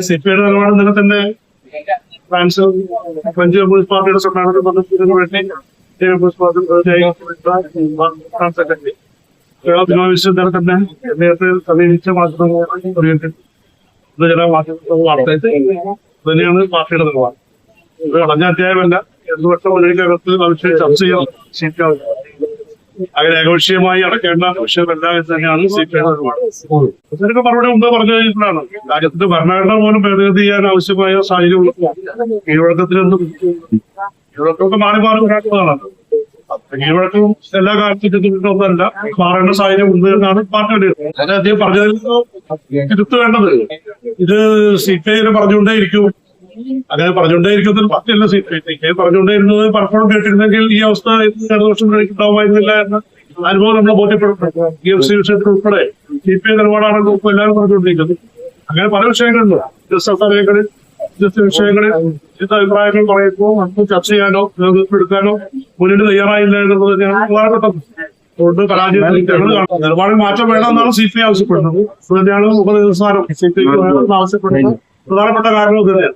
സിപിഐയുടെ നിലപാട് ഇന്നലെ തന്നെ ഫ്രാൻസ് ഫ്രഞ്ച് കമ്മ്യൂണിസ്റ്റ് പാർട്ടിയുടെ സമ്മേളനത്തിൽ പങ്കെടുക്കുന്നതിന് വേണ്ടി കമ്മ്യൂണിസ്റ്റ് പാർട്ടി സെക്രട്ടറി ഇന്നലെ തന്നെ നേരത്തെ സമീപിച്ച മാധ്യമങ്ങളെ ജന മാധ്യമ തന്നെയാണ് പാർട്ടിയുടെ നിലപാട്. ഇത് അടഞ്ഞ അധ്യായമല്ല. 2 വർഷം മുന്നണിക്കകത്ത് ആവശ്യം ചർച്ച ചെയ്യാൻ സീറ്റാണ് അങ്ങനെ ഏകപക്ഷീയമായി അടക്കേണ്ട വിഷയമല്ല എന്ന് തന്നെയാണ് സിപിഐയുടെ നിലപാട്. ഇതിനൊക്കെ മറുപടി മുമ്പ് പറഞ്ഞു കഴിഞ്ഞിട്ടാണ് രാജ്യത്തിന്റെ ഭരണഘടന പോലും ഭേദഗതി ചെയ്യാൻ ആവശ്യമായ സാഹചര്യം കീഴ്വഴക്കത്തിലൊന്നും കീഴ്വഴക്കമൊക്കെ മാറി മാറി ഉണ്ടാക്കുന്നതാണ്. കീഴ്വഴക്കം എല്ലാ കാലത്തും മാറേണ്ട സാഹചര്യം ഉണ്ട് എന്നാണ് പാർട്ടിയുടെ. അതായത് അദ്ദേഹം പറഞ്ഞതിൽ തിരുത്തു വേണ്ടത് ഇത് സിപിഐ പറഞ്ഞുകൊണ്ടേയിരിക്കും. അങ്ങനെ പറഞ്ഞുകൊണ്ടേയിരിക്കുന്നതിൽ പാർട്ടിയല്ല സിപിഐ പറഞ്ഞുകൊണ്ടേയിരുന്നത് പലപ്പോഴും കേട്ടിരുന്നെങ്കിൽ ഈ അവസ്ഥ 2 വർഷം ഉണ്ടാവുമായിരുന്നില്ല എന്ന അനുഭവം നമ്മളെ ബോധ്യപ്പെടുത്തും. EFC വിഷയത്തിൽ ഉൾപ്പെടെ സിപിഐ നിലപാടാണെന്ന് എല്ലാവരും പറഞ്ഞുകൊണ്ടിരിക്കുന്നത്. അങ്ങനെ പല വിഷയങ്ങളിലും വ്യത്യസ്തങ്ങളിൽ വ്യത്യസ്ത വിഷയങ്ങളിൽ അഭിപ്രായങ്ങൾ പറയുമ്പോൾ നമുക്ക് ചർച്ച ചെയ്യാനോ നേതൃത്വം എടുക്കാനോ മുന്നിട്ട് തയ്യാറായില്ല എന്നുള്ളത് തന്നെയാണ് പ്രധാനപ്പെട്ടത്. അതുകൊണ്ട് പരാജയം നിലപാടിൽ മാറ്റം വേണമെന്നാണ് സിപിഐ ആവശ്യപ്പെടുന്നത്. അത് തന്നെയാണ് ഉപനിർസാരം സിപിഐ ആവശ്യപ്പെടുന്നത്. പ്രധാനപ്പെട്ട കാരണം ഇത് തന്നെയാണ്.